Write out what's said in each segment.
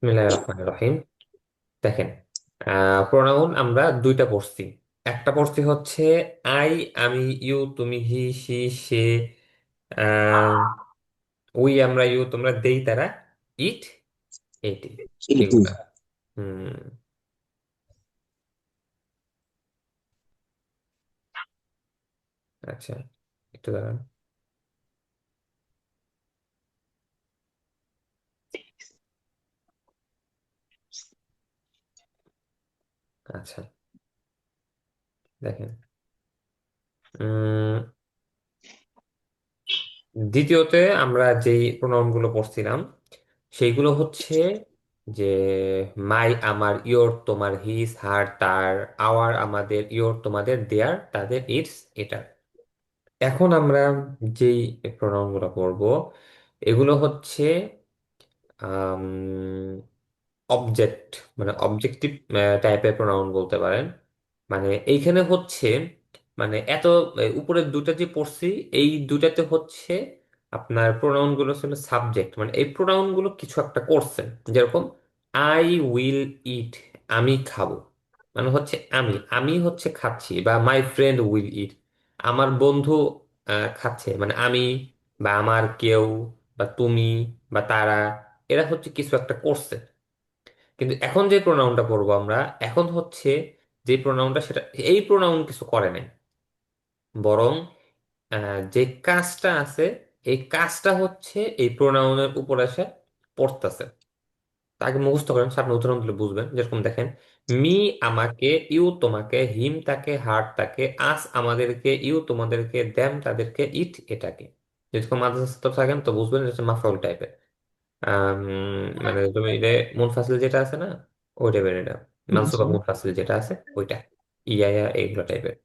বিসমিল্লাহির রহমানির রহিম। দেখেন, প্রোনাউন আমরা দুইটা পড়ছি। একটা পড়ছি হচ্ছে আই, আমি, ইউ, তুমি, হি, সি, সে, উই, আমরা, ইউ, তোমরা, দেই, তারা, ইট, এটি, এইটি। এগুলা। হুম। আচ্ছা, একটু দাঁড়ান। আচ্ছা, দেখেন, উম দ্বিতীয়তে আমরা যেই প্রোনাউন গুলো পড়ছিলাম সেইগুলো হচ্ছে যে মাই, আমার, ইয়োর, তোমার, হিজ, হার, তার, আওয়ার, আমাদের, ইয়োর, তোমাদের, দেয়ার, তাদের, ইটস, এটা। এখন আমরা যেই প্রোনাউন গুলো পড়বো এগুলো হচ্ছে অবজেক্ট, মানে অবজেক্টিভ টাইপের প্রোনাউন বলতে পারেন। মানে এইখানে হচ্ছে, মানে এত উপরের দুটা যে পড়ছি এই দুটাতে হচ্ছে আপনার প্রোনাউন গুলো ছিল সাবজেক্ট, মানে এই প্রোনাউন গুলো কিছু একটা করছে। যেরকম আই উইল ইট, আমি খাবো, মানে হচ্ছে আমি আমি হচ্ছে খাচ্ছি, বা মাই ফ্রেন্ড উইল ইট, আমার বন্ধু খাচ্ছে, মানে আমি বা আমার কেউ বা তুমি বা তারা, এরা হচ্ছে কিছু একটা করছে। কিন্তু এখন যে প্রোনাউনটা পড়বো আমরা, এখন হচ্ছে যে প্রোনাউনটা, সেটা এই প্রোনাউন কিছু করে নাই, বরং যে কাজটা আছে এই কাজটা হচ্ছে এই প্রোনাউনের উপর এসে পড়তেছে। তাকে মুখস্থ করেন, সামনে উদাহরণ দিলে বুঝবেন। যেরকম দেখেন, মি আমাকে, ইউ তোমাকে, হিম তাকে, হার্ট তাকে, আস আমাদেরকে, ইউ তোমাদেরকে, দ্যাম তাদেরকে, ইট এটাকে। যদি কোনো মাদ্রাসা থাকেন তো বুঝবেন এটা হচ্ছে মাফউল টাইপের। মানে তুমি এটা মুনফাসিল যেটা আছে না, ওই টাইপের এটা। মানসুবা মুনফাসিল যেটা আছে ওইটা, ইয়া ইয়া এগুলো টাইপের।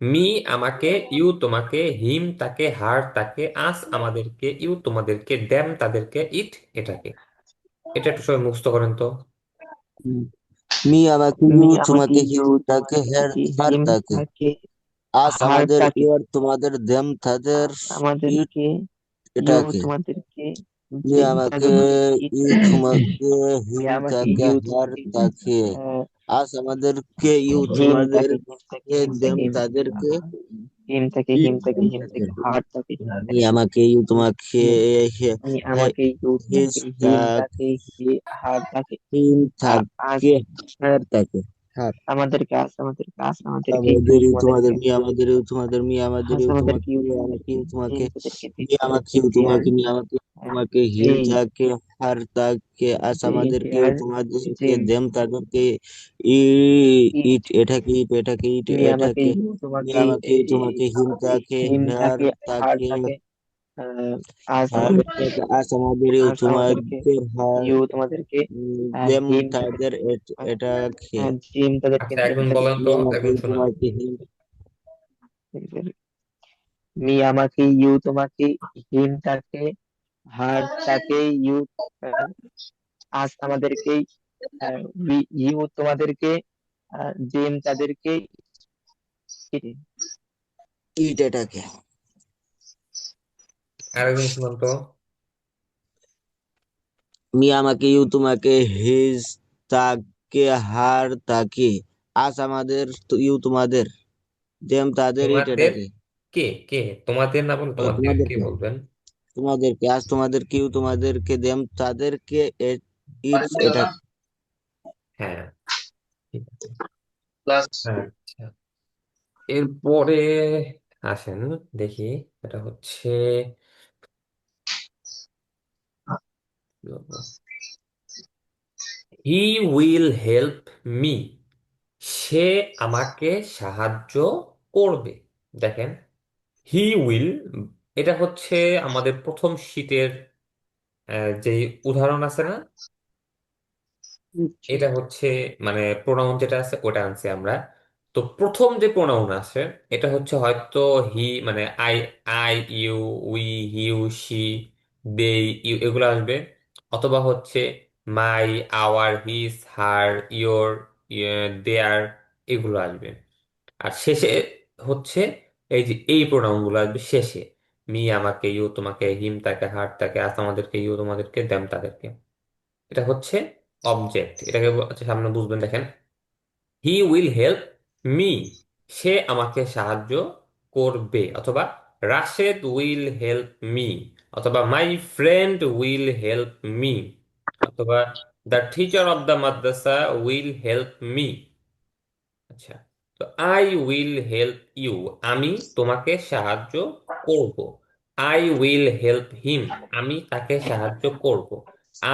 মি আমাকে, ইউ তোমাকে, হিম তাকে, হার তাকে, আস আমাদেরকে, ইউ তোমাদেরকে, দ্যাম তাদেরকে, ইট এটাকে। এটা একটু সবাই মুখস্থ করেন তো। মি আমাকে, ইউ তুমি আমাকে, তোমাকে, হিম ইউ তাকে, তোমাকে, হের হার হিম তাকে, তাকে, আস হার আমাদের, তাকে, ইয়ার তোমাদের, দেম তাদের, ইট আমাদেরকে, ইউ এটাকে। তোমাদেরকে, মি জিম আমাকে, তাদেরকে, ইট ইউ তোমাকে, মি হিম আমাকে, তাকে, ইউ হার তোমাকে, তাকে, আহ, আস আমাদেরকে, ইউ হিম তাকে, হিম তাকে, তোমাদেরকে, হিম দেম তাকে, তাদেরকে, হিম তাকে, ইট হিম তাকে, হিম তাকে, এটাকে। হার তাকে, মি আমাকে, ইউ তোমাকে, মি আমাকে, ইউ হিজ তোমাকে, হিম তাকে, হার তাকে, হিম আজ থাকে, হার তাকে, হার। আমাদেরকে, আজ আমাদেরকে, আজ আমাদেরকে, ইউ আমাদের ইউ তোমাদের, তোমাদেরকে, মি আমাদের ইউ তোমাদের, মি আমাদের আজ ইউ আমাদেরকে, তোমাকে, ইউ মি আমাকে তোমাদেরকে, ইউ তোমাকে, জিম তাদেরকে, দিন মি আমাকে তাদেরকে, ইউ দেয়ার, তোমাকে, মি আমাকে ইউ তোমাকে, হিম এই থাকে, হার তাকে, আস আমাদেরকে ইউ দেয়ার, তোমাদেরকে, জিম দেম তাদেরকে, ই ইট, ইট এটাকে, ইট এটাকে, ইট মি আমাকে, এটাকে, ইউ মি তোমাকে, আমাকে ইউ তোমাকে, হিম তাকে, হিম হার তাকে, হার তাকে, তাকে, আহ, আজ হার আমাদেরকে, তাকে, আস আমাদের ইউ আজ আমাদেরকে, তোমাদের, হার, ইউ তোমাদেরকে, দেম হিম তাদের, তাদেরকে, এটাকে। জিম তাদেরকে, আচ্ছা, দেম একজন বলেন তাদেরকে, মি তো, আমাকে একজন ইউ শোনান। তোমাকে, হিম মি আমাকে, ইউ তোমাকে, হিম তাকে, হার তাকে, ইউ আজ আমাদেরকে, ইউ তোমাদেরকে, জিম তাদেরকে, ইট এটাকে। আরেকজন শোনান তো। মি আমাকে, ইউ তোমাকে, হিজ তাকে, হার তাকে, আজ আমাদের, ইউ তোমাদের, দেম তাদের, ইট তোমাদের এটাকে। কে, কে তোমাদের না বলে ও তোমাদের কে তোমাদেরকে, বলবেন। তোমাদেরকে, আজ তোমাদেরকে, ইউ তোমাদেরকে, দেম তাদেরকে, ইটস এটাকে। হ্যাঁ, ঠিক আছে। আচ্ছা, এরপরে আসেন দেখি। এটা হচ্ছে হি উইল হেল্প মি, সে আমাকে সাহায্য করবে। দেখেন, হি উইল, এটা হচ্ছে আমাদের প্রথম শীটের যে উদাহরণ আছে না, এটা হচ্ছে মানে প্রোনাউন যেটা আছে ওটা আনছি আমরা। তো প্রথম যে প্রোনাউন আছে এটা হচ্ছে হয়তো হি, মানে I, I, you, we, he, she, they, you এগুলো আসবে। অথবা হচ্ছে my, our, his, her, your, their, এগুলো আসবে। আর শেষে হচ্ছে এই যে এই প্রোনাউন গুলো আসবে শেষে। মি আমাকে, ইউ তোমাকে, হিম তাকে, হার তাকে, আস আমাদেরকে, ইউ তোমাদেরকে, দ্যাম তাদেরকে। এটা হচ্ছে অবজেক্ট। এটাকে আচ্ছা সামনে বুঝবেন, দেখেন। হি উইল হেল্প মি, সে আমাকে সাহায্য করবে, অথবা রাশেদ উইল হেল্প মি, অথবা my friend will help me, অথবা the teacher of the madrasa will help me. আচ্ছা, তো আই উইল হেল্প ইউ, আমি তোমাকে সাহায্য করব। আই উইল হেল্প হিম, আমি তাকে সাহায্য করব।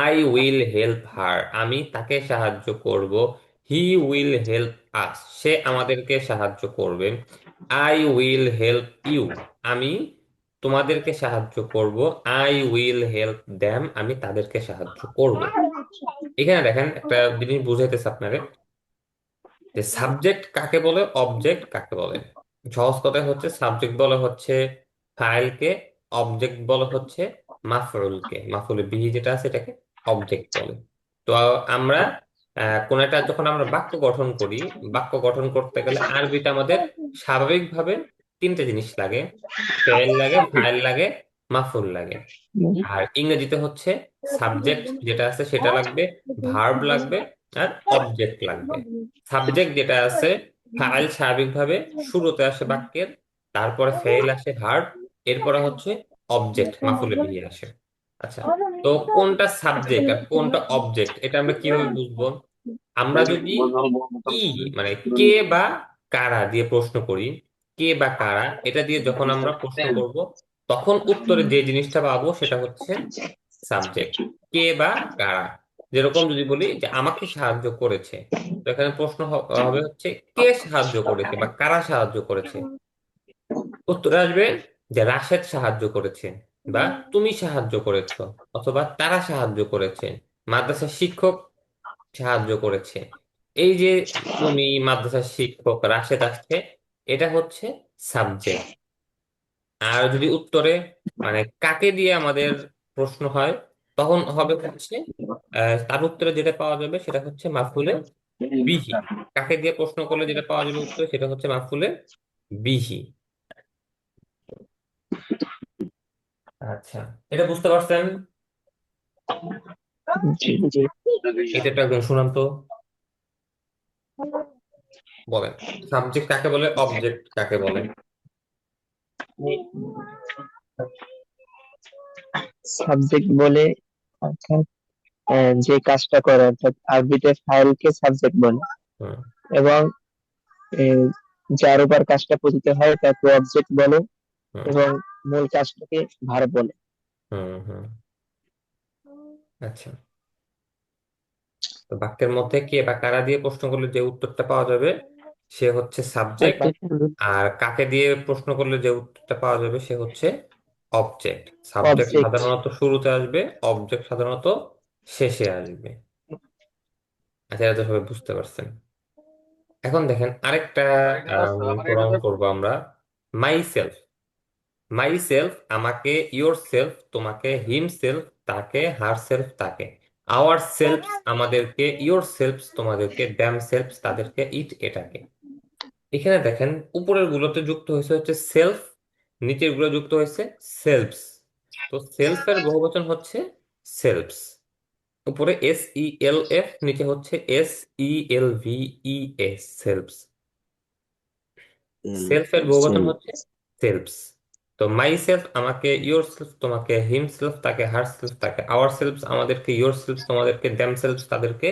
আই উইল হেল্প হার, আমি তাকে সাহায্য করব। হি উইল হেল্প আস, সে আমাদেরকে সাহায্য করবে। আই উইল হেল্প ইউ, আমি তোমাদেরকে সাহায্য করব। আই উইল হেল্প দ্যাম, আমি তাদেরকে সাহায্য করব। এখানে দেখেন একটা জিনিস বুঝাইতেছে আপনারে, যে সাবজেক্ট কাকে বলে, অবজেক্ট কাকে বলে। সহজ কথায় হচ্ছে সাবজেক্ট বলে হচ্ছে ফাইলকে, অবজেক্ট বলে হচ্ছে মাফউলকে, মাফউলে বিহি যেটা আছে এটাকে অবজেক্ট বলে। তো আমরা কোন একটা যখন আমরা বাক্য গঠন করি, বাক্য গঠন করতে গেলে আরবিতে আমাদের স্বাভাবিকভাবে তিনটে জিনিস লাগে: ফেল লাগে, ফাইল লাগে, মাফউল লাগে। আর ইংরেজিতে হচ্ছে সাবজেক্ট যেটা আছে সেটা লাগবে, ভার্ব লাগবে, আর অবজেক্ট লাগবে। সাবজেক্ট যেটা আছে, ফাইল স্বাভাবিকভাবে শুরুতে আসে বাক্যের, তারপরে ফেল আসে, ভার্ব, এরপরে হচ্ছে অবজেক্ট মাফুলে বিহি আসে। আচ্ছা, তো কোনটা সাবজেক্ট আর কোনটা অবজেক্ট এটা আমরা কিভাবে বুঝবো? আমরা যদি কি, মানে কে বা কারা দিয়ে প্রশ্ন করি, কে বা কারা এটা দিয়ে যখন আমরা প্রশ্ন করব, তখন উত্তরে যে জিনিসটা পাবো সেটা হচ্ছে সাবজেক্ট। কে বা কারা। যেরকম যদি বলি যে আমাকে সাহায্য করেছে, তো এখানে প্রশ্ন হবে হচ্ছে কে সাহায্য করেছে বা কারা সাহায্য করেছে। উত্তরে আসবে যে রাশেদ সাহায্য করেছে, বা তুমি সাহায্য করেছো, অথবা তারা সাহায্য করেছে, মাদ্রাসার শিক্ষক সাহায্য করেছে। এই যে তুমি, মাদ্রাসার শিক্ষক, রাশেদ আসছে, এটা হচ্ছে সাবজেক্ট। আর যদি উত্তরে মানে কাকে দিয়ে আমাদের প্রশ্ন হয়, তখন হবে হচ্ছে তার উত্তরে যেটা পাওয়া যাবে সেটা হচ্ছে মাফুলে বিহি। কাকে দিয়ে প্রশ্ন করলে যেটা পাওয়া যাবে উত্তরে, সেটা হচ্ছে মাফুলে বিহি। আচ্ছা, এটা বুঝতে পারছেন? জি জি। এটা একটা একদম শুনান তো, বলেন সাবজেক্ট কাকে বলে, অবজেক্ট কাকে বলে? সাবজেক্ট বলে অর্থাৎ যে কাজটা করে, অর্থাৎ আরবিতে ফাইলকে সাবজেক্ট বলে, হুম, এবং আহ, যার উপর কাজটা পতিত হয় তাকে অবজেক্ট বলে, হুম, এবং মূল কাজটাকে ভার্ব বলে। হুম, হুম। আচ্ছা, তো বাক্যের মধ্যে কে বা কারা দিয়ে প্রশ্ন করলে যে উত্তরটা পাওয়া যাবে সে হচ্ছে সাবজেক্ট, আর কাকে দিয়ে প্রশ্ন করলে যে উত্তরটা পাওয়া যাবে সে হচ্ছে অবজেক্ট। Subject object. সাধারণত শুরুতে আসবে, অবজেক্ট সাধারণত শেষে আসবে। আচ্ছা, এটা তো সবাই বুঝতে পারছেন। এখন দেখেন আরেকটা প্রনাউন করবো আমরা, মাই সেলফ। মাই সেলফ আমাকে, ইয়োর সেলফ তোমাকে, হিম সেলফ তাকে, হার সেলফ তাকে, আওয়ার সেলফ আমাদেরকে, ইয়োর সেলফ তোমাদেরকে, দ্যাম সেলফ তাদেরকে, ইট এটাকে। এখানে দেখেন উপরের গুলোতে যুক্ত হয়েছে হচ্ছে সেলফ, নিচের গুলো যুক্ত হয়েছে সেলফস। তো সেলফের বহুবচন হচ্ছে সেলফস। উপরে SELF, নিচে হচ্ছে SELVES, সেলফস। সেলফের বহুবচন সেলফ। হচ্ছে সেলফস। তো মাই সেলফ আমাকে, ইয়োর সেলফ তোমাকে, হিম সেলফ তাকে, হার সেলফ তাকে, আওয়ার সেলফ আমাদেরকে, ইয়োর সেলফ তোমাদেরকে, দ্যাম সেলফ তাদেরকে,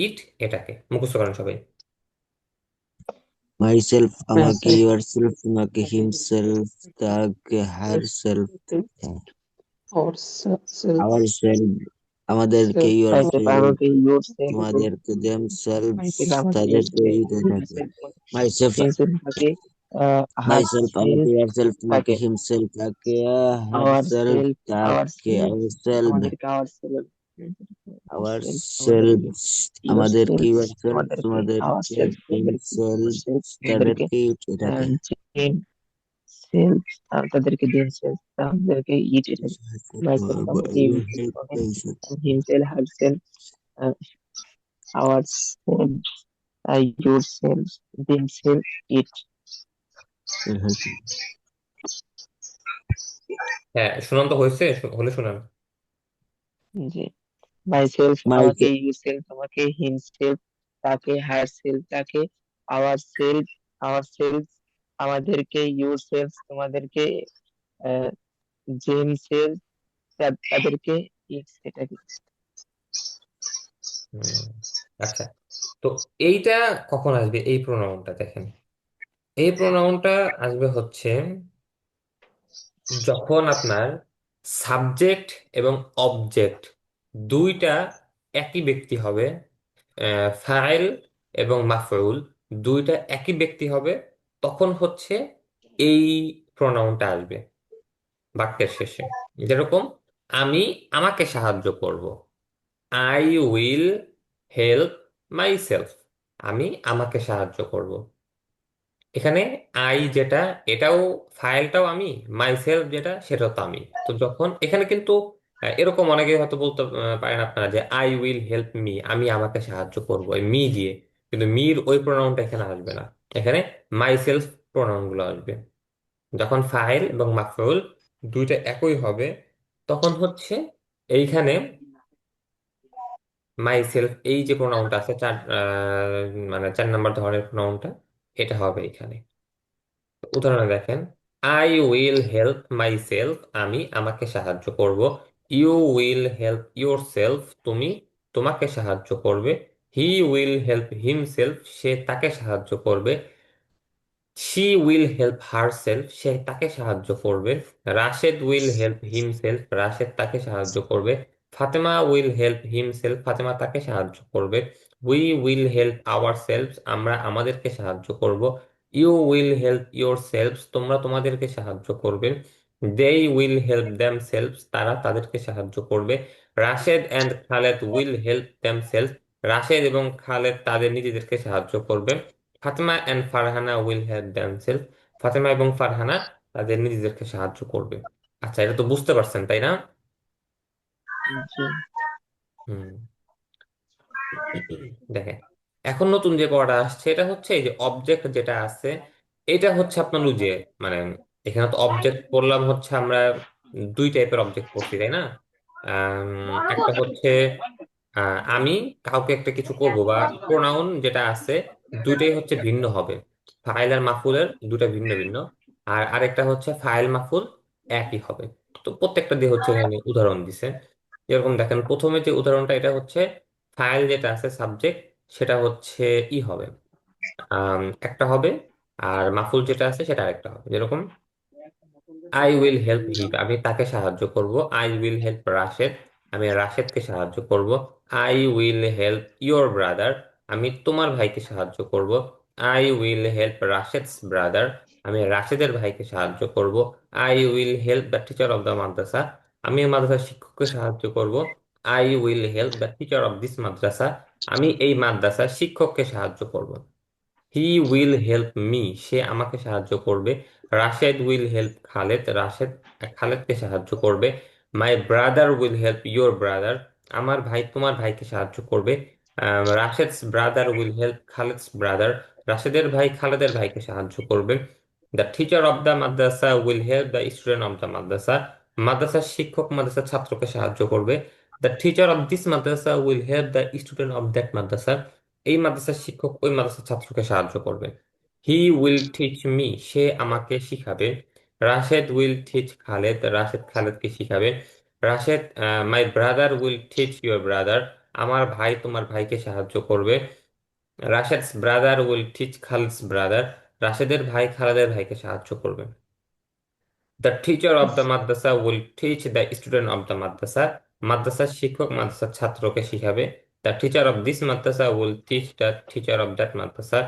ইট এটাকে। মুখস্থ করেন সবাই। মাই সেলফ আমাকে, myself, ইউর সেলফ তোমাকে, হিমসেলফ তাকে, her self ourselves, our self আমাদেরকে, self, ইউর myself সেলফ আমাকে, yourself তোমাদেরকে, দেম সেলফ myself আমাকে, তাদেরকে, ইতে থাকে। himself মাই সেলফ himself তাকে, মাই সেলফ আমাকে, herself ইউর সেলফ তোমাকে, তাকে, হিমসেলফ তাকে, হার সেলফ ourself, তাকে, ourself আওয়ার সেলফ আমাদেরকে, ourself আওয়ার ourself সেলফ আমাদেরকে, আমাদেরকে, yourself ইউর সেলফ আমাদেরকে, তোমাদেরকে, ourselves তাদেরকে, হিমসেলফ yourself তাদেরকে, তাদেরকে, ইতে থাকে। himself তাদেরকে, themselves তাদেরকে, each এটাকে, myself আমাকে, himself আমাকে, himself, herself, ourselves, yourself, themselves, it. হ্যাঁ, শুনান তো হয়েছে, হলে শুনান। জি। মাই সেলফ মাই আমাকে, ইউ সেলফ তোমাকে, হিম সেলফ তাকে, হার সেলফ তাকে, আওয়ার সেলফ সেলফ আমাদেরকে, ইউর সেলফ তোমাদেরকে, জেম সেলফ তাদেরকে, ইটস এটা কি? হুম, আচ্ছা, তো এইটা কখন আসবে এই প্রোনাউনটা? দেখেন, এই প্রোনাউনটা আসবে হচ্ছে যখন আপনার সাবজেক্ট এবং অবজেক্ট দুইটা একই ব্যক্তি হবে, ফাইল এবং মাফউল দুইটা একই ব্যক্তি হবে, তখন হচ্ছে এই প্রোনাউনটা আসবে বাক্যের শেষে। যেরকম, আমি আমাকে সাহায্য করব, I will help myself, আমি আমাকে সাহায্য করব। এখানে আই যেটা, এটাও ফাইলটাও আমি, মাই সেলফ যেটা সেটাও তো আমি। তো যখন এখানে কিন্তু এরকম অনেকে হয়তো বলতে পারেন আপনারা যে আই উইল হেল্প মি, আমি আমাকে সাহায্য করবো এই মি দিয়ে, কিন্তু মির ওই প্রোনাউনটা এখানে আসবে না। এখানে মাই সেলফ প্রোনাউন গুলো আসবে। যখন ফাইল এবং মাফউল দুইটা একই হবে, তখন হচ্ছে এইখানে মাই সেলফ এই যে প্রোনাউনটা আছে চার, মানে 4 নম্বর ধরনের প্রোনাউনটা, এটা হবে এখানে। উদাহরণে দেখেন, I will help myself, আমি আমাকে সাহায্য করব। You will help yourself, তুমি তোমাকে সাহায্য করবে। হি উইল হেল্প হিমসেলফ, সে তাকে সাহায্য করবে। She will help herself, সে তাকে সাহায্য করবে। রাশেদ উইল হেল্প হিমসেলফ, রাশেদ তাকে সাহায্য করবে। ফাতেমা উইল হেল্প হিমসেলফ, ফাতেমা তাকে সাহায্য করবে। We will help ourself, আমরা আমাদেরকে সাহায্য করব। You will help yourself, তোমরা তোমাদেরকে সাহায্য করবে। They will help themselves, তারা তাদেরকে সাহায্য করবে। Rashed and Khaled will help themselves, Rashed এবং খালেদ তাদের নিজেদেরকে সাহায্য করবে। Fatema and Farhana will help themselves, Fatema এবং ফারহানা তাদের নিজেদেরকে সাহায্য করবে। আচ্ছা, এটা তো বুঝতে পারছেন তাই না? জি। হুম। দেখেন, এখন নতুন যে পড়াটা আসছে এটা হচ্ছে এই যে অবজেক্ট যেটা আছে, এটা হচ্ছে আপনার ওই যে, মানে এখানে তো অবজেক্ট পড়লাম হচ্ছে আমরা দুই টাইপের অবজেক্ট পড়ছি তাই না? একটা হচ্ছে আমি কাউকে একটা কিছু করব, বা প্রোনাউন যেটা আছে দুইটাই হচ্ছে ভিন্ন হবে, ফাইল আর মাফুলের দুটা ভিন্ন ভিন্ন। আর আরেকটা হচ্ছে ফাইল মাফুল একই হবে। তো প্রত্যেকটা দিয়ে হচ্ছে এখানে উদাহরণ দিছে। যেরকম দেখেন, প্রথমে যে উদাহরণটা এটা হচ্ছে ফাইল যেটা আছে সাবজেক্ট, সেটা হচ্ছে ই হবে, একটা হবে, আর মাফুল যেটা আছে সেটা আরেকটা হবে। যেরকম, আই উইল হেল্প হিম, আমি তাকে সাহায্য করব। আই উইল হেল্প রাশেদ, আমি রাশেদকে সাহায্য করব। I will help your brother, আমি তোমার ভাইকে সাহায্য করব। I will help Rashed's brother, আমি রাশেদের ভাইকে সাহায্য করব। I will help the teacher of the madrasa, আমি মাদ্রাসার শিক্ষককে সাহায্য করব। I will help the teacher of this madrasa, আমি এই মাদ্রাসার শিক্ষককে সাহায্য করব। হি উইল হেল্প মি, সে আমাকে সাহায্য করবে। রাশেদ উইল হেল্প খালেদ, রাশেদ খালেদকে সাহায্য করবে। My brother will help your brother, আমার ভাই তোমার ভাইকে সাহায্য করবে। Rashed's brother will help Khaled's brother, রাশেদের ভাই খালেদের ভাইকে সাহায্য করবে। The teacher of the madrasa will help the student of the madrasa, মাদ্রাসার শিক্ষক মাদ্রাসার ছাত্রকে সাহায্য করবে। The teacher of this madrasa will help the student of that madrasa, এই মাদ্রাসার শিক্ষক ওই মাদ্রাসার ছাত্রকে সাহায্য করবে। হি উইল টিচ মি, সে আমাকে শিখাবে। রাশেদ উইল টিচ খালেদ, রাশেদ খালেদকে শিখাবে। Rashed, my brother will teach your brother, আমার ভাই তোমার ভাইকে সাহায্য করবে। Rashed's brother will teach Khalid's brother, রাশেদের ভাই খালেদের ভাইকে সাহায্য করবে। The teacher of the madrasa will teach the student of the madrasa, মাদ্রাসার শিক্ষক মাদ্রাসার ছাত্রকে শিখাবে। The teacher of this madrasa will teach the teacher of that madrasa,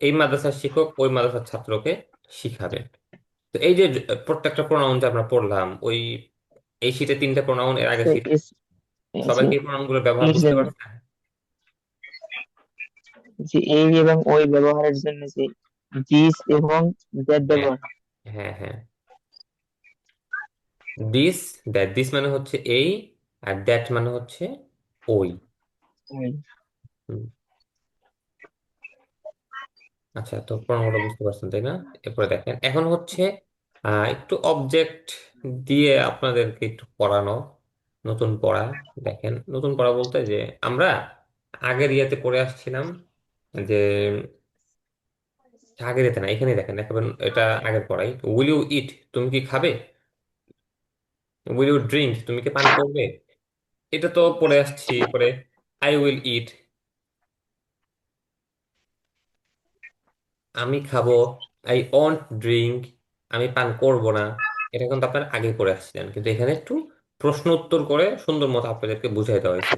এই মাদ্রাসার শিক্ষক ওই মাদ্রাসার ছাত্রকে শিখাবে। তো এই যে প্রত্যেকটা প্রোনাউন যে আমরা পড়লাম, ওই এই শীটে 3টে প্রোনাউন, এর আগে তো শীটে জি, সবাইকে এই প্রোনাউন গুলো ব্যবহার এর বুঝতে জন্য, পারছেন? যে এই এবং ওই ব্যবহারের জন্য যে দিস এবং দ্যাট হ্যাঁ, ব্যবহার। হ্যাঁ, হ্যাঁ। দিস, দ্যাট, দিস মানে হচ্ছে এই, আর দ্যাট মানে হচ্ছে ওই। ওই। হুম। আচ্ছা, তো প্রণামটা বুঝতে পারছেন তাই না? এরপরে দেখেন, এখন হচ্ছে একটু অবজেক্ট দিয়ে আপনাদেরকে একটু পড়ানো। নতুন পড়া। দেখেন, নতুন পড়া বলতে যে আমরা আগের ইয়েতে পড়ে আসছিলাম যে, আগের ইয়েতে না, এখানে দেখেন একেবারে এটা আগের পড়াই। উইল ইউ ইট, তুমি কি খাবে? উইল ইউ ড্রিঙ্ক, তুমি কি পান করবে? এটা তো পড়ে আসছি পরে। আই উইল ইট, আমি খাবো। আই ওন্ট ড্রিঙ্ক, আমি পান করব না। এটা কিন্তু আপনার আগে পড়ে আসছিলেন, কিন্তু এখানে একটু প্রশ্ন উত্তর করে সুন্দর মতো আপনাদেরকে বুঝাই দেওয়া হয়েছে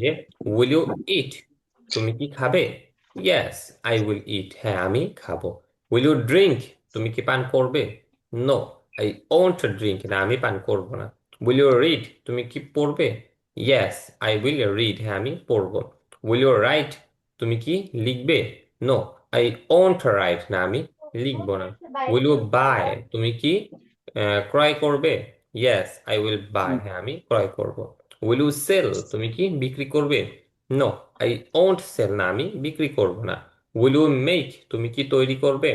যে উইল ইউ ইট, তুমি কি খাবে? ইয়েস আই উইল ইট, হ্যাঁ আমি খাবো। উইল ইউ ড্রিঙ্ক, তুমি কি পান করবে? নো আই ওন্ট ড্রিঙ্ক, না আমি পান করব না। উইল ইউ রিড, তুমি কি পড়বে? ইয়েস আই উইল রিড, হ্যাঁ আমি পড়বো। উইল ইউ রাইট, তুমি কি লিখবে? নো আই ওন্ট রাইট, না আমি লিখবো না। উইল ইউ বাই, তুমি কি ক্রয় করবে? ইয়েস আই উইল বাই, হ্যাঁ আমি ক্রয় করব। উইল ইউ সেল, তুমি কি বিক্রি করবে? নো আই ওন্ট সেল, না আমি বিক্রি করব না। উইল ইউ মেক, তুমি কি তৈরি করবে?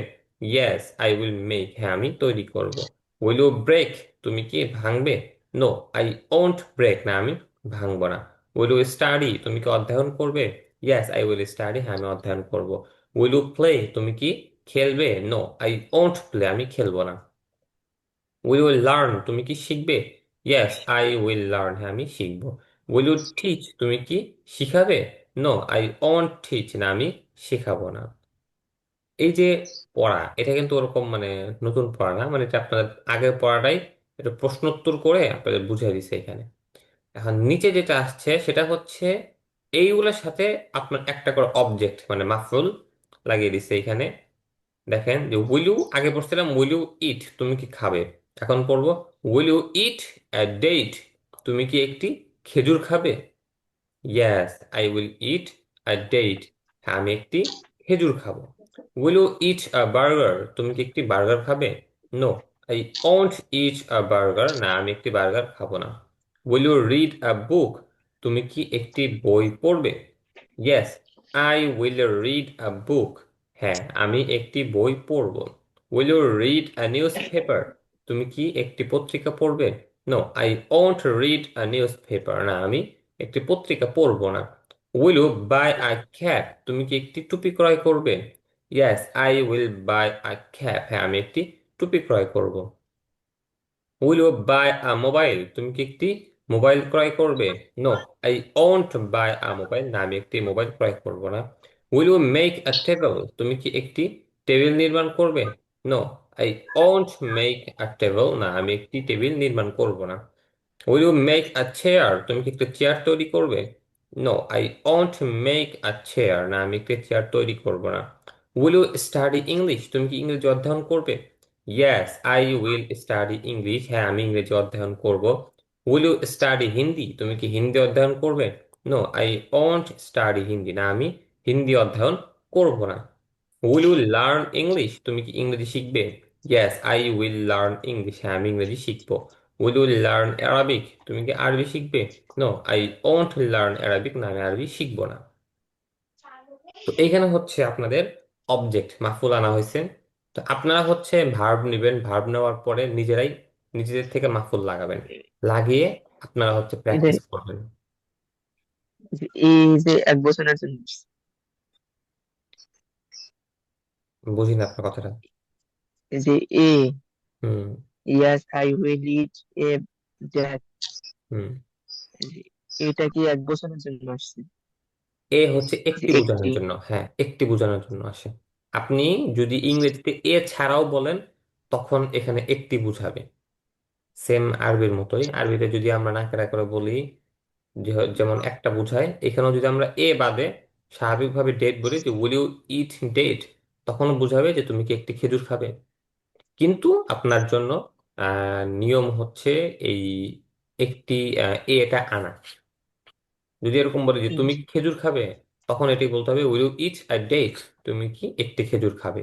ইয়েস আই উইল মেক, হ্যাঁ আমি তৈরি করব। উইল ইউ ব্রেক, তুমি কি ভাঙবে? নো আই ওন্ট ব্রেক, না আমি ভাঙবো না। উইল ইউ স্টাডি, তুমি কি অধ্যয়ন করবে? ইয়েস আই উইল স্টাডি, হ্যাঁ আমি অধ্যয়ন করব। উইল ইউ প্লে, তুমি কি খেলবে? নো আই ওন্ট প্লে, আমি খেলবো না। উইল ইউ লার্ন, তুমি কি শিখবে? ইয়েস আই উইল লার্ন, হ্যাঁ আমি শিখবো। উইল ইউ টিচ, তুমি কি শিখাবে? নো আই ওন্ট টিচ, না আমি শেখাবো না। এই যে পড়া, এটা কিন্তু ওরকম মানে নতুন পড়া না, মানে এটা আপনাদের আগের পড়াটাই এটা প্রশ্ন উত্তর করে আপনাদের বুঝিয়ে দিছে এখানে। এখন নিচে যেটা আসছে সেটা হচ্ছে এইগুলোর সাথে আপনার একটা করে অবজেক্ট মানে মাফরুল লাগিয়ে দিচ্ছে এখানে। দেখেন যে উইল ইউ, আগে পড়ছিলাম উইল ইউ ইট, তুমি কি খাবে। এখন পড়বো will you eat a date, তুমি কি একটি খেজুর খাবে? Yes I will eat a date, হ্যাঁ আমি একটি খেজুর খাবো। Will you eat a burger, তুমি কি একটি বার্গার খাবে? No I won't eat a burger, না আমি একটি বার্গার খাবো না। Will you read a book, তুমি কি একটি বই পড়বে? Yes I will read a book, হ্যাঁ আমি একটি বই পড়ব। Will you read a newspaper, তুমি কি একটি পত্রিকা পড়বে? No I won't read a newspaper, না আমি একটি পত্রিকা পড়বো না। Will you buy a cap, তুমি কি একটি টুপি ক্রয় করবে? Yes I will buy a cap, হ্যাঁ আমি একটি টুপি ক্রয় করব। Will you buy a mobile, তুমি কি একটি মোবাইল ক্রয় করবে? No I won't buy a mobile, না আমি একটি মোবাইল ক্রয় করব না। Will you make a table, তুমি কি একটি টেবিল নির্মাণ করবে? No I won't make a table, না আমি একটি টেবিল নির্মাণ করব না। Will you make a chair, তুমি কি একটা চেয়ার তৈরি করবে? No I won't make a chair, না আমি একটা চেয়ার তৈরি করব না। উইল ইউ স্টাডি ইংলিশ, তুমি কি ইংরেজি অধ্যয়ন করবে? Yes I will study English, হ্যাঁ আমি ইংরেজি অধ্যয়ন করব। উইল ইউ স্টাডি হিন্দি, তুমি কি হিন্দি অধ্যয়ন করবে? No I won't study Hindi, না আমি হিন্দি অধ্যয়ন করব না। উইল ইউ লার্ন ইংলিশ, তুমি কি ইংরেজি শিখবে? Yes I will learn English, হ্যাঁ আমি ইংরেজি শিখবো। উইল ইউ লার্ন অ্যারাবিক, তুমি কি আরবি শিখবে? No I won't learn Arabic, না আমি আরবি শিখবো না। তো এইখানে হচ্ছে আপনাদের অবজেক্ট মাফুল আনা হয়েছে। তো আপনারা হচ্ছে ভার্ব নেবেন, ভার্ব নেওয়ার পরে নিজেরাই নিজেদের থেকে মাফুল লাগাবেন, লাগিয়ে আপনারা হচ্ছে এই যে প্র্যাকটিস করবেন। এই যে এক বছরের জন্য বুঝি না আপনার কথাটা। এই যে এ, হুম। Yes I will eat a that, হুম। এটা কি এক বছরের জন্য আসছে? এ হচ্ছে যে একটি বোঝানোর একটি, জন্য, হ্যাঁ একটি বোঝানোর জন্য আসে। আপনি যদি ইংরেজিতে এ ছাড়াও বলেন তখন এখানে একটি বুঝাবে। সেম আরবির মতোই, আরবিতে যদি আমরা নাকেরা করে বলি যেমন একটা বুঝায়, এখানেও যদি আমরা এ বাদে স্বাভাবিকভাবে ডেট বলি যে উইল ইউ ইট ডেট, তখনও বুঝাবে যে তুমি কি একটি খেজুর খাবে। কিন্তু আপনার জন্য নিয়ম হচ্ছে এই একটি এটা আনা। যদি এরকম বলি যে তুমি কি খেজুর খাবে, তখন এটি বলতে হবে will you eat a date, তুমি কি একটি খেজুর খাবে।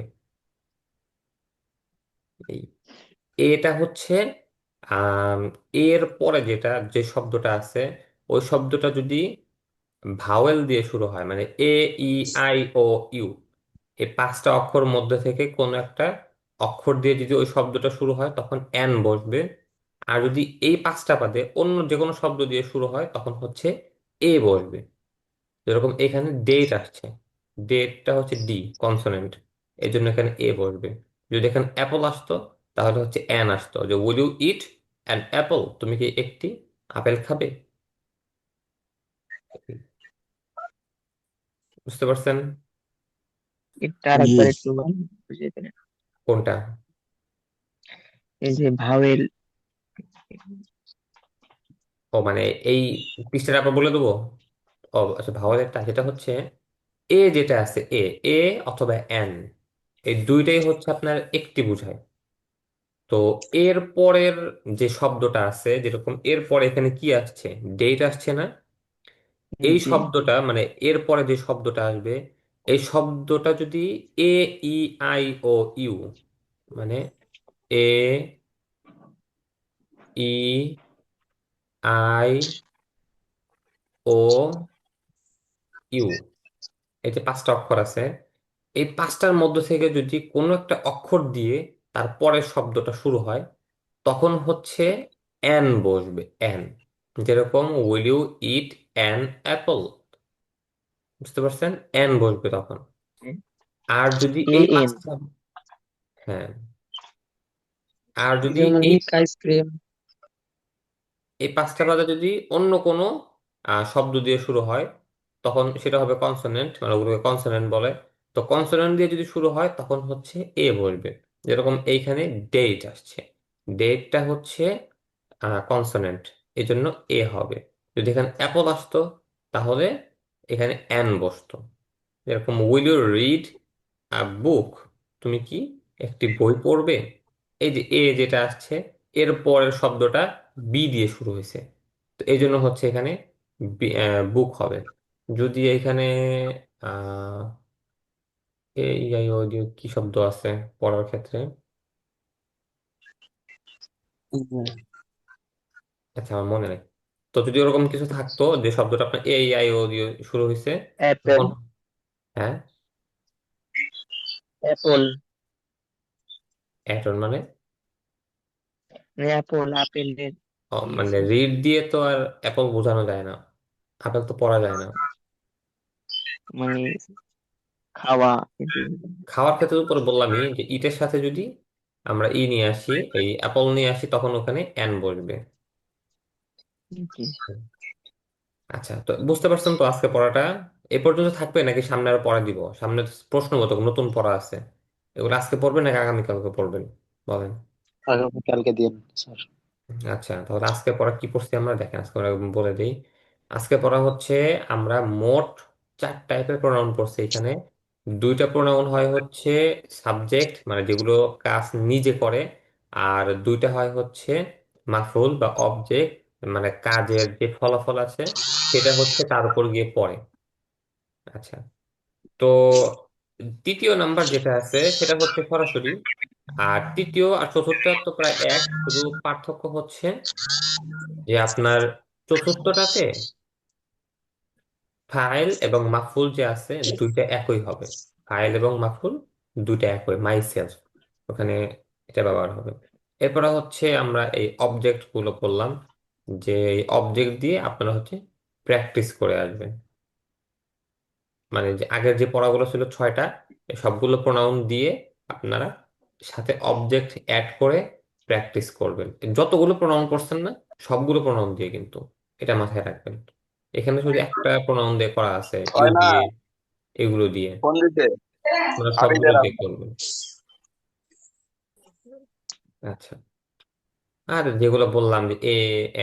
এই এটা হচ্ছে আম, এর পরে যেটা যে শব্দটা আছে, ওই শব্দটা যদি ভাওয়েল দিয়ে শুরু হয়, মানে এ ই আই ও ইউ, এই পাঁচটা অক্ষর মধ্যে থেকে কোনো একটা অক্ষর দিয়ে যদি ওই শব্দটা শুরু হয় তখন এন বসবে। আর যদি এই পাঁচটা বাদে অন্য যে কোনো শব্দ দিয়ে শুরু হয় তখন হচ্ছে এ বসবে। যেরকম এখানে ডেট আসছে, ডেটটা হচ্ছে ডি কনসোনেন্ট, এই জন্য এখানে এ বসবে। যদি এখানে অ্যাপল আসতো তাহলে হচ্ছে অ্যান আসতো, যে will you eat an apple, তুমি কি একটি আপেল খাবে? বুঝতে পারছেন? এটা জি। আরেকবার একটু বলেন, বুঝিয়ে দিলেন। কোনটা? এই যে ভাওয়েল। ও মানে এই পৃষ্ঠাটা আবার বলে দেবো। ও আচ্ছা, ভাওয়ালেরটা যেটা হচ্ছে এ, যেটা আছে এ, এ অথবা এন, এই দুইটাই হচ্ছে আপনার একটি বোঝায়। তো এর পরের যে শব্দটা আছে, যেরকম এর পরে এখানে কি আসছে, ডেট আসছে না? এই জি। শব্দটা মানে এর পরে যে শব্দটা আসবে, এই শব্দটা যদি এ, ই, আই, ও, ইউ, মানে এ, ই, আই, ও, ইউ, এই যে পাঁচটা অক্ষর আছে, এই পাঁচটার মধ্য থেকে যদি কোনো একটা অক্ষর দিয়ে তার পরের শব্দটা শুরু হয় তখন হচ্ছে অ্যান বসবে, অ্যান। যেরকম will you eat an apple, বুঝতে পারছেন? অ্যান বসবে তখন। আর যদি এ এই এন। পাঁচটা, হ্যাঁ, আর যদি যেমন এই নিক আইসক্রিম। এই পাঁচটা বাদে যদি অন্য কোনো শব্দ দিয়ে শুরু হয় তখন সেটা হবে কনসোনেন্ট, মানে ওগুলোকে কনসোনেন্ট বলে। তো কনসোনেন্ট দিয়ে যদি শুরু হয় তখন হচ্ছে এ বলবে। যেরকম এইখানে ডেট আসছে, ডেটটা হচ্ছে কনসোনেন্ট, এই জন্য এ হবে। যদি এখানে অ্যাপল আসতো তাহলে এখানে অ্যান বসতো। যেরকম will you read a book, তুমি কি একটি বই পড়বে? এই যে এ যেটা আসছে, এর পরের শব্দটা বি দিয়ে শুরু হয়েছে, তো এই জন্য হচ্ছে এখানে বুক হবে। যদি এখানে আহ কি শব্দ আছে পড়ার ক্ষেত্রে, আচ্ছা আমার মনে নেই। তো যদি ওরকম কিছু থাকতো যে শব্দটা আপনার এ আই ও দিয়ে শুরু হয়েছে অ্যাপেল। তখন, হ্যাঁ, অ্যাপল। অ্যাটন মানে মানে অ্যাপল, আপেলের মানে দিয়েছে। রিড দিয়ে তো আর অ্যাপল বোঝানো যায় না, আপেল তো পড়া যায় না। মানে খাওয়া কিন্তু। খাওয়ার ক্ষেত্রে উপরে বললামই যে ইটের সাথে যদি আমরা ই নিয়ে আসি, এই অ্যাপল নিয়ে আসি, তখন ওখানে অ্যান বসবে। জি। আচ্ছা, তো বুঝতে পারছেন তো আজকে পড়াটা এ পর্যন্ত থাকবে নাকি সামনে আরো পড়া দিব? সামনে প্রশ্নবোধক নতুন পড়া আছে, এগুলো আজকে পড়বেন নাকি আগামীকালকে পড়বেন, বলেন? আগামীকালকে দিন স্যার। আচ্ছা, তাহলে আজকে পড়া কি পড়ছি আমরা দেখেন, আজকে পড়া বলে দিই। আজকে পড়া হচ্ছে আমরা মোট চার টাইপের প্রোনাউন পড়ছি এখানে। দুইটা প্রোনাউন হয় হচ্ছে সাবজেক্ট, মানে যেগুলো কাজ নিজে করে, আর দুইটা হয় হচ্ছে মাফউল বা অবজেক্ট, মানে কাজের যে ফলাফল আছে সেটা হচ্ছে তার উপর গিয়ে পড়ে। আচ্ছা, তো তৃতীয় নাম্বার যেটা আছে সেটা হচ্ছে সরাসরি, আর তৃতীয় আর চতুর্থ তো প্রায় এক, শুধু পার্থক্য হচ্ছে যে আপনার চতুর্থটাতে ফাইল এবং মাফুল যে আছে দুইটা একই হবে। ফাইল এবং মাফুল দুইটা একই, মাই সেলফ, ওখানে এটা ব্যবহার হবে। এরপরে হচ্ছে আমরা এই অবজেক্ট গুলো করলাম, যে এই অবজেক্ট দিয়ে আপনারা হচ্ছে প্র্যাকটিস করে আসবেন। মানে যে আগের যে পড়াগুলো ছিল ছয়টা, এই সবগুলো প্রোনাউন দিয়ে আপনারা সাথে অবজেক্ট অ্যাড করে প্র্যাকটিস করবেন। যতগুলো প্রোনাউন করছেন না, সবগুলো প্রোনাউন দিয়ে কিন্তু, এটা মাথায় রাখবেন। এখানে শুধু একটা প্রোনাউন দিয়ে করা আছে, ইউ হয় না দিয়ে, এগুলো দিয়ে, ফোন দিতে আপনারা সবগুলো হাবিবের দিয়ে করবেন। আচ্ছা, আর যেগুলো বললাম যে এ,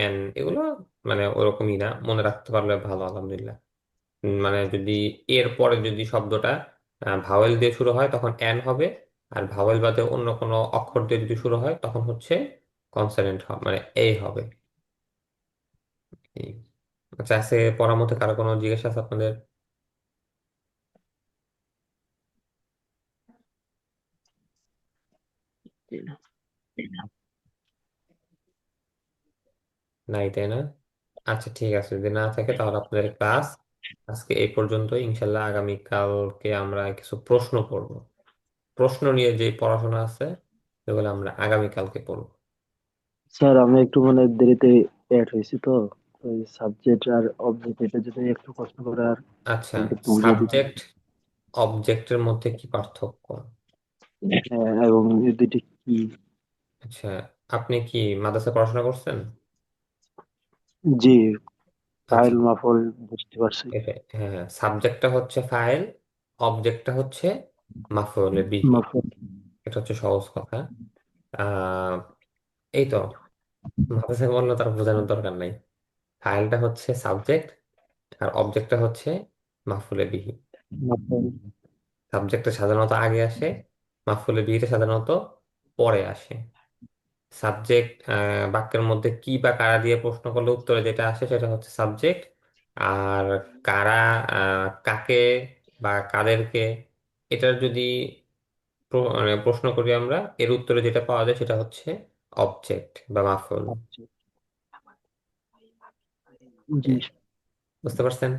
এন, এগুলো মানে ওরকমই না, মনে রাখতে পারলে ভালো, আলহামদুলিল্লাহ। মানে যদি এর পরে যদি শব্দটা ভাওয়েল দিয়ে শুরু হয় তখন অ্যান হবে, আর ভাওয়েল বাদে অন্য কোনো অক্ষর দিয়ে যদি শুরু হয় তখন হচ্ছে কনসোনেন্ট হবে, মানে এই হবে। এই। আচ্ছা, আছে পড়ার মধ্যে কারো কোনো জিজ্ঞাসা আছে আপনাদের? নাই, তাই না? আচ্ছা ঠিক আছে, যদি না থাকে তাহলে আপনাদের ক্লাস আজকে এই পর্যন্ত। ইনশাল্লাহ আগামীকালকে আমরা কিছু প্রশ্ন পড়ব, প্রশ্ন নিয়ে যে পড়াশোনা আছে সেগুলো আমরা আগামীকালকে পড়ব। স্যার আমি একটু মানে দেরিতে অ্যাড হয়েছি তো, ওই সাবজেক্ট আর অবজেক্ট এটা যদি একটু কষ্ট করে আর আচ্ছা, আমাকে একটু বুঝিয়ে দিতেন। সাবজেক্ট অবজেক্টের মধ্যে কি পার্থক্য? হ্যাঁ, এবং এই দুইটি কি? আচ্ছা, আপনি কি মাদ্রাসায় পড়াশোনা করছেন? জি, আচ্ছা, ফাইল মাফল বুঝতে পারছি। হ্যাঁ, সাবজেক্টটা হচ্ছে ফাইল, অবজেক্টটা হচ্ছে মাফউলে বিহি। মাফল। এটা হচ্ছে সহজ কথা। আহ এই তো, মাদ্রাসায় বললে তার বোঝানোর দরকার নাই। ফাইলটা হচ্ছে সাবজেক্ট আর অবজেক্টটা হচ্ছে মাফউলে বিহি। মাফল। সাবজেক্টটা সাধারণত আগে আসে, মাফউলে বিহিটা সাধারণত পরে আসে। সাবজেক্ট বাক্যের মধ্যে কি বা কারা দিয়ে প্রশ্ন করলে উত্তরে যেটা আসে সেটা হচ্ছে সাবজেক্ট। আর কারা, কাকে বা কাদেরকে, এটার যদি মানে প্রশ্ন করি আমরা, এর উত্তরে যেটা পাওয়া যায় সেটা হচ্ছে অবজেক্ট বা মাফুল। আচ্ছা, জি। বুঝতে পারছেন?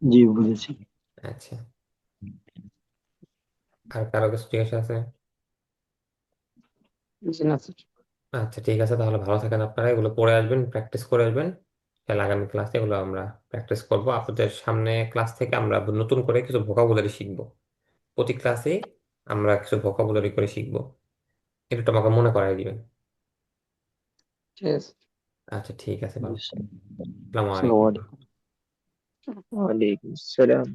জি, বুঝেছি। আচ্ছা, আর কারো কিছু জিজ্ঞাসা আছে? জি না স্যার। আচ্ছা, ঠিক আছে, তাহলে ভালো থাকেন আপনারা, এগুলো পড়ে আসবেন, প্র্যাকটিস করে আসবেন। তাহলে আগামী ক্লাসে এগুলো আমরা প্র্যাকটিস করব। আপনাদের সামনে ক্লাস থেকে আমরা নতুন করে কিছু ভোকাবুলারি শিখবো। প্রতি ক্লাসে আমরা কিছু ভোকাবুলারি করে শিখবো। এটা একটু আমাকে মনে করাই দিবেন। ঠিক আছে। আচ্ছা, ঠিক আছে, জি ভালো। স্যার। আসসালামু আসসালামু আলাইকুম। আলাইকুম। ওয়ালাইকুম আসসালাম।